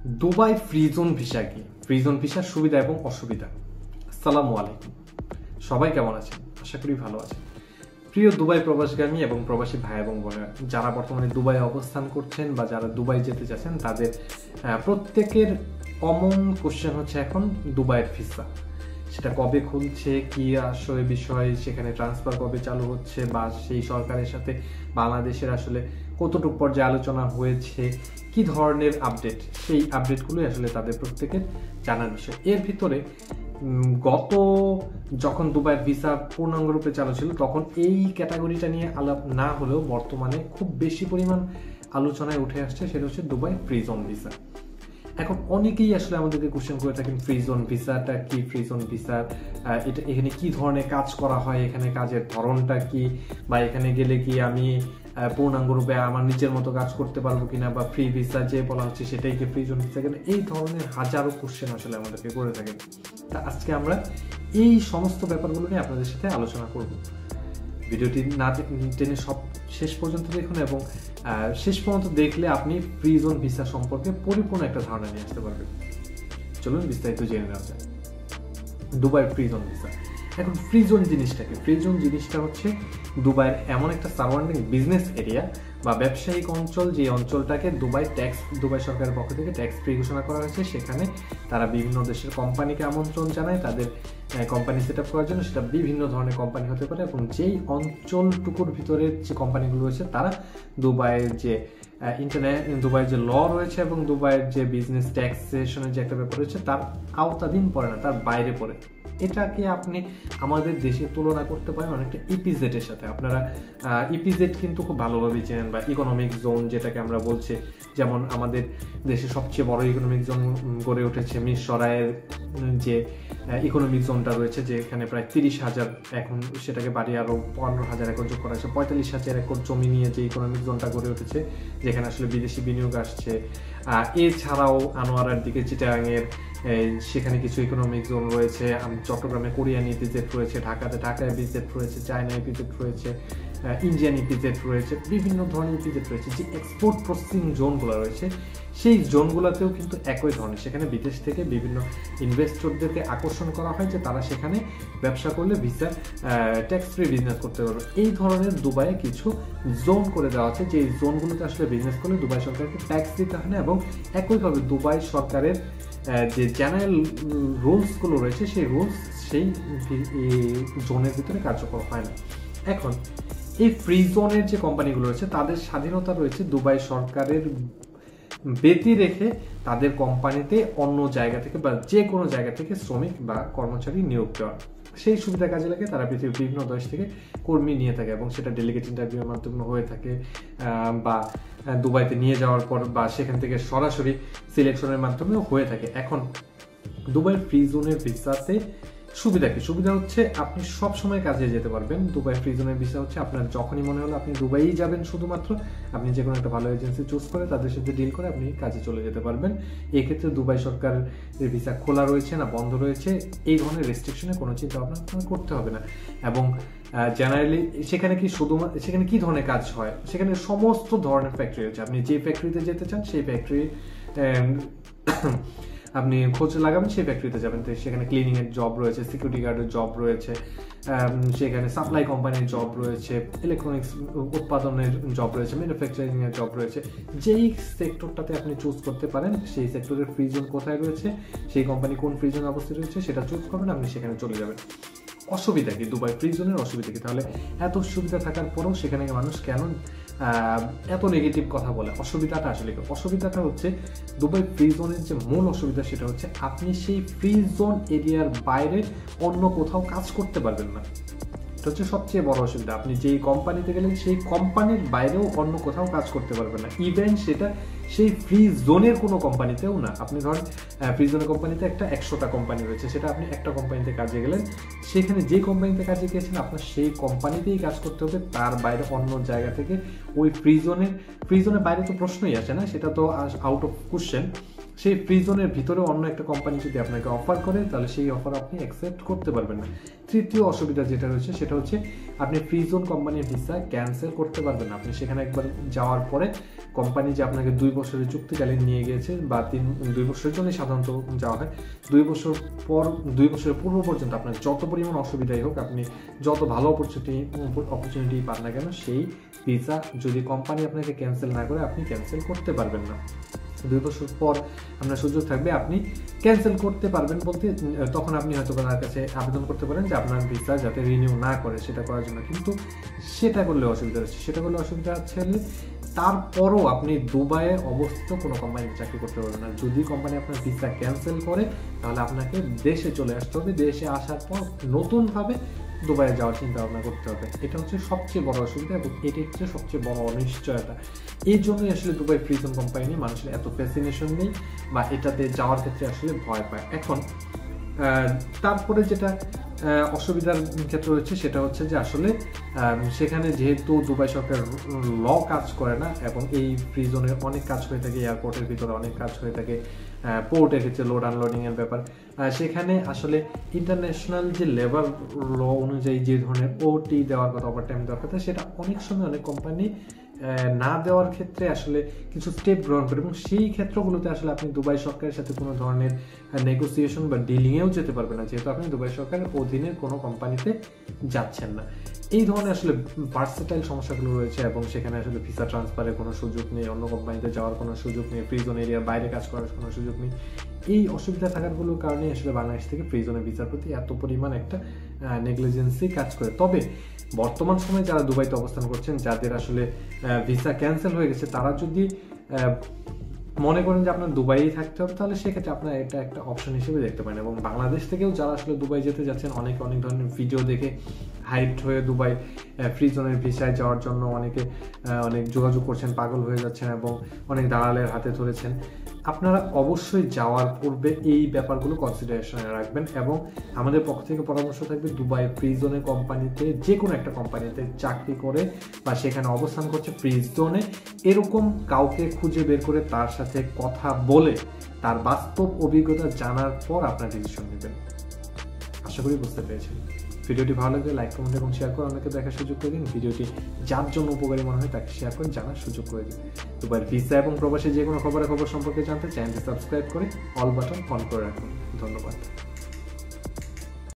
Dubai free zone visa কি? Free zone ভিসার সুবিধা এবং অসুবিধা। আসসালামু আলাইকুম, সবাই কেমন আছেন? আশা করি ভালো আছেন। প্রিয় দুবাই প্রবাসগামী এবং প্রবাসী ভাই এবং বোনেরা, যারা বর্তমানে দুবাই অবস্থান করছেন বা যারা দুবাই যেতে চাচ্ছেন, তাদের প্রত্যেকের কমন কোশ্চেন হচ্ছে এখন দুবাইয়ের ভিসা। সেটা কবে খুলছে, কি আসলে বিষয়, সেখানে ট্রান্সফার কবে চালু হচ্ছে, বা সেই সরকারের সাথে বাংলাদেশের আসলে কতটুকু পর্যায়ে আলোচনা হয়েছে, কি ধরনের আপডেট, সেই আপডেটগুলোই আসলে তাদের প্রত্যেকের জানার বিষয়। এর ভিতরে যখন দুবাইয়ের ভিসা পূর্ণাঙ্গ রূপে চালু ছিল, তখন এই ক্যাটাগরিটা নিয়ে আলাপ না হলেও বর্তমানে খুব বেশি পরিমাণ আলোচনায় উঠে আসছে, সেটা হচ্ছে দুবাই ফ্রি জোন ভিসা। এখন অনেকেই আসলে আমাদেরকে কোশ্চেন করে থাকেন, ফ্রি জোন ভিসাটা কি, ফ্রি জোন ভিসার এখানে কি ধরনের কাজ করা হয়, এখানে কাজের ধরনটা কি, বা এখানে গেলে কি আমি পূর্ণাঙ্গ রূপে আমার নিজের মতো কাজ করতে পারবো কিনা, বা ফ্রি ভিসা যে বলা হচ্ছে সেটাই কি ফ্রি জোন ভিসা কিনা, এই ধরনের হাজারো কোশ্চেন আসলে আমাদেরকে করে থাকেন। তা আজকে আমরা এই সমস্ত ব্যাপারগুলো নিয়ে আপনাদের সাথে আলোচনা করব। ভিডিওটি না টেনে সব শেষ পর্যন্ত দেখুন, এবং শেষ পর্যন্ত দেখলে আপনি ফ্রি জোন ভিসা সম্পর্কে পরিপূর্ণ একটা ধারণা নিয়ে আসতে পারবেন। চলুন বিস্তারিত জেনে নেওয়া যায়। Dubai free zone visa. এখন ফ্রি জোন জিনিসটা কি? ফ্রি জোন জিনিসটা হচ্ছে দুবাইয়ের এমন একটা সারাউন্ডিং বিজনেস এরিয়া বা ব্যবসায়িক অঞ্চল, যে অঞ্চলটাকে দুবাই সরকারের পক্ষ থেকে ট্যাক্স ফ্রি ঘোষণা করা হয়েছে। সেখানে তারা বিভিন্ন দেশের কোম্পানিকে আমন্ত্রণ জানায় তাদের কোম্পানি সেট আপ করার জন্য। সেটা বিভিন্ন ধরনের কোম্পানি হতে পারে, এবং যেই অঞ্চলটুকুর ভিতরে যে কোম্পানিগুলো রয়েছে তারা দুবাইয়ের যে দুবাইয়ের যে ল রয়েছে এবং দুবাইয়ের যে বিজনেস ট্যাক্সেশনের যে একটা ব্যাপার রয়েছে, তার আওতাধীন পড়ে না, তার বাইরে পড়ে। এটাকে আপনি আমাদের দেশে তুলনা করতে পারেন অনেকটা ইপিজেড এর সাথে। আপনারা ইপিজেড কিন্তু খুব ভালোভাবে চেনেন, বা ইকোনমিক জোন যেটাকে আমরা বলছি। যেমন আমাদের দেশে সবচেয়ে বড় ইকোনমিক জোন গড়ে উঠেছে মিরসরাইয়ের যে ইকোনমিক জোনটা রয়েছে, যেখানে প্রায় 30,000, এখন সেটাকে বাড়িয়ে আরও 15,000 একর যোগ করা হয়েছে, 45,000 একর জমি নিয়ে যে ইকোনমিক জোনটা গড়ে উঠেছে, যেখানে আসলে বিদেশি বিনিয়োগ আসছে। এছাড়াও আনোয়ারার দিকে চিটাগাংয়ের সেখানে কিছু ইকোনমিক জোন রয়েছে। চট্টগ্রামে কোরিয়ান ইপিজেড রয়েছে, ঢাকা ইপিজেড রয়েছে, চায়না ইপিজেড রয়েছে, ইন্ডিয়ান ইপিজেড রয়েছে, বিভিন্ন ধরনের ইপিজেড রয়েছে। যে এক্সপোর্ট প্রসেসিং জোনগুলো রয়েছে, সেই জোনগুলোতেও কিন্তু একই ধরনের। সেখানে বিদেশ থেকে বিভিন্ন ইনভেস্টরদেরকে আকর্ষণ করা হয় যে তারা সেখানে ব্যবসা করলে ভিসা ট্যাক্স ফ্রি বিজনেস করতে পারবে। এই ধরনের দুবাইয়ে কিছু জোন করে দেওয়া আছে, যে জোনগুলোতে আসলে বিজনেস করলে দুবাই সরকারকে ট্যাক্স দিতে হয় না, এবং একইভাবে দুবাই সরকারের যে জেনারেল রুলসগুলো রয়েছে, সেই রুলস সেই জোনের ভিতরে কার্যকর হয় না। এখন এই ফ্রি জোনের যে কোম্পানিগুলো রয়েছে, তাদের স্বাধীনতা রয়েছে দুবাই সরকারের ব্যতি রেখে তাদের কোম্পানিতে অন্য জায়গা থেকে বা যে কোনো জায়গা থেকে শ্রমিক বা কর্মচারী নিয়োগ দেওয়া। সেই সুবিধা কাজে লাগে তারা পৃথিবীর বিভিন্ন দেশ থেকে কর্মী নিয়ে থাকে, এবং সেটা ডেলিগেট ইন্টারভিউর মাধ্যমে হয়ে থাকে, বা দুবাইতে নিয়ে যাওয়ার পর বা সেখান থেকে সরাসরি সিলেকশনের মাধ্যমেও হয়ে থাকে। এখন দুবাইয়ের ফ্রি জোনের ভিসাতে সুবিধা কি? সুবিধা হচ্ছে আপনি সব সময় কাজে যেতে পারবেন। দুবাই ফ্রি জোনের ভিসা হচ্ছে আপনার যখনই মনে হলো আপনি দুবাইই যাবেন, শুধুমাত্র আপনি যে কোনো একটা ভালো এজেন্সি চুজ করে তাদের সাথে ডিল করে আপনি কাজে চলে যেতে পারবেন। এই ক্ষেত্রে দুবাই সরকারের ভিসা খোলা রয়েছে না বন্ধ রয়েছে, এই ধরনের রেস্ট্রিকশনে কোনো চিন্তা ভাবনা করতে হবে না। এবং জেনারেলি সেখানে সেখানে কি ধরনের কাজ হয়, সেখানে সমস্ত ধরনের ফ্যাক্টরি রয়েছে। আপনি যে ফ্যাক্টরিতে যেতে চান সেই ফ্যাক্টরি আপনি খোঁজ লাগাবেন, সেই ফ্যাক্টরিতে যাবেন। তো সেখানে ক্লিনিং এর জব রয়েছে, সিকিউরিটি গার্ডের জব রয়েছে, সেখানে সাপ্লাই কোম্পানির জব রয়েছে, ইলেকট্রনিক্স উৎপাদনের জব রয়েছে, ম্যানুফ্যাকচারিং এর জব রয়েছে। যেই সেক্টরটাতে আপনি চুজ করতে পারেন, সেই সেক্টরের ফ্রি জোন কোথায় রয়েছে, সেই কোম্পানি কোন ফ্রি জোনে অবস্থিত রয়েছে, সেটা চুজ করবেন, আপনি সেখানে চলে যাবেন। অসুবিধা কি? দুবাই ফ্রি জোনের অসুবিধা কি? তাহলে এত সুবিধা থাকার পরেও সেখানে মানুষ কেন এত নেগেটিভ কথা বলে? অসুবিধাটা আসলে কি? অসুবিধাটা হচ্ছে দুবাই ফ্রি জোনের যে মূল অসুবিধা, সেটা হচ্ছে আপনি সেই ফ্রি জোন এরিয়ার বাইরে অন্য কোথাও কাজ করতে পারবেন না। এটা হচ্ছে সবচেয়ে বড় অসুবিধা। আপনি যেই কোম্পানিতে গেলেন সেই কোম্পানির বাইরেও অন্য কোথাও কাজ করতে পারবেন না, ইভেন সেটা সেই ফ্রি জোনের কোনো কোম্পানিতেও না। আপনি ধরেন ফ্রি জোনের কোম্পানিতে 100টা কোম্পানি রয়েছে, সেটা আপনি একটা কোম্পানিতে কাজে গেলেন, সেখানে যে কোম্পানিতে কাজে গিয়েছেন আপনার সেই কোম্পানিতেই কাজ করতে হবে। তার বাইরে অন্য জায়গা থেকে ওই ফ্রি জোনের বাইরে তো প্রশ্নই আসে না, সেটা তো আউট অফ কোশ্চেন। সেই ফ্রি জোনের ভিতরে অন্য একটা কোম্পানি যদি আপনাকে অফার করে তাহলে সেই অফার আপনি অ্যাকসেপ্ট করতে পারবেন না। তৃতীয় অসুবিধা যেটা রয়েছে সেটা হচ্ছে আপনি ফ্রি জোন কোম্পানির ভিসা ক্যান্সেল করতে পারবেন না। আপনি সেখানে একবার যাওয়ার পরে কোম্পানি যে আপনাকে 2 বছরের চুক্তিকালীন নিয়ে গিয়েছে বা 2 বছরের জন্য সাধারণত যাওয়া হয়, 2 বছর পর 2 বছরের পূর্ব পর্যন্ত আপনার যত পরিমাণ অসুবিধাই হোক, আপনি যত ভালো অপরচুনিটি পান না কেন, সেই ভিসা যদি কোম্পানি আপনাকে ক্যান্সেল না করে আপনি ক্যান্সেল করতে পারবেন না। 2 বছর পর আপনার সুযোগ থাকবে আপনি ক্যান্সেল করতে পারবেন বলতে তখন আপনি হয়তো তার কাছে আবেদন করতে পারেন যে আপনার ভিসা যাতে রিনিউ না করে সেটা করার জন্য। কিন্তু সেটা করলে অসুবিধা হচ্ছে, তারপরও আপনি দুবাইয়ে অবস্থিত কোনো কোম্পানিতে চাকরি করতে পারবেন না। যদি কোম্পানি আপনার ভিসা ক্যান্সেল করে তাহলে আপনাকে দেশে চলে আসতে হবে, দেশে আসার পর নতুনভাবে দুবাইয়ে যাওয়ার চিন্তা ভাবনা করতে হবে। এটা হচ্ছে সবচেয়ে বড় অসুবিধা এবং এটি হচ্ছে সবচেয়ে বড় অনিশ্চয়তা। এই জন্যই আসলে দুবাই ফ্রি জোন কোম্পানি নিয়ে মানুষের এত ফ্যাসিনেশন নেই বা এটাতে যাওয়ার ক্ষেত্রে আসলে ভয় পায়। এখন তারপরে যেটা অসুবিধার ক্ষেত্রে হচ্ছে সেটা হচ্ছে যে আসলে সেখানে যেহেতু দুবাই সরকার ল কাজ করে না এবং এই ফ্রি জোনে অনেক কাজ হয়ে থাকে, এয়ারপোর্টের ভিতরে অনেক কাজ হয়ে থাকে, পোর্টের ক্ষেত্রে লোড আনলোডিং এর ব্যাপার, সেখানে আসলে ইন্টারন্যাশনাল যে লেবার ল অনুযায়ী যে ধরনের ওটি দেওয়ার কথা, ওভারটাইম দেওয়ার কথা, সেটা অনেক সময় অনেক কোম্পানি না দেওয়ার ক্ষেত্রে আসলে কিছু স্টেপ গ্রহণ করে এবং সেই ক্ষেত্রগুলোতে আসলে আপনি দুবাই সরকারের সাথে কোনো ধরনের নেগোসিয়েশন বা ডিলিংয়েও যেতে পারবেন না, যেহেতু আপনি দুবাই সরকারের অধীনে কোনো কোম্পানিতে যাচ্ছেন না। এই ধরনের আসলে ভার্সেটাইল সমস্যাগুলো রয়েছে এবং সেখানে আসলে ভিসা ট্রান্সফারের কোনো সুযোগ নেই, অন্য কোম্পানিতে যাওয়ার কোনো সুযোগ নেই, ফ্রি জোন এরিয়ার বাইরে কাজ করার কোনো সুযোগ নেই। এই অসুবিধা থাকারগুলোর কারণে আসলে বাংলাদেশ থেকে ফ্রি জোনের ভিসার প্রতি এত পরিমাণ একটা নেগলিজেন্সি কাজ করে। তবে বর্তমান সময়ে যারা দুবাইতে অবস্থান করছেন, যাদের আসলে ভিসা ক্যান্সেল হয়ে গেছে, তারা যদি মনে করেন যে আপনার দুবাইই থাকতে হবে তাহলে সেক্ষেত্রে আপনার এটা একটা অপশন হিসেবে দেখতে পারেন। এবং বাংলাদেশ থেকেও যারা আসলে দুবাই যেতে যাচ্ছেন, অনেকে অনেক ধরনের ভিডিও দেখে হাইপড হয়ে দুবাই ফ্রি জোনের ভিসায় যাওয়ার জন্য অনেক যোগাযোগ করছেন, পাগল হয়ে যাচ্ছেন এবং অনেক দালালের হাতে ধরেছেন। আপনারা অবশ্যই যাওয়ার পূর্বে এই ব্যাপারগুলো কনসিডারেশনে রাখবেন এবং আমাদের পক্ষ থেকে পরামর্শ থাকবে দুবাই ফ্রি জোনের কোম্পানিতে, যে কোনো একটা কোম্পানিতে চাকরি করে বা সেখানে অবস্থান করছে ফ্রি জোনে, এরকম কাউকে খুঁজে বের করে তার সাথে কথা বলে তার বাস্তব অভিজ্ঞতা জানার পর আপনার ডিসিশন নেবেন। আশা করি বুঝতে পেরেছেন। ভিডিওটি ভালো লাগলে লাইক, কমেন্ট এবং শেয়ার করে অনেকে দেখার সুযোগ করে দিন। ভিডিওটি যার জন্য উপকারী মনে হয় তাকে শেয়ার করে জানার সুযোগ করে দিন। দুবাইয়ের ভিসা এবং প্রবাসী যে কোনো খবর সম্পর্কে জানতে চ্যানেলটি সাবস্ক্রাইব করে অল বাটন অন করে রাখুন। ধন্যবাদ।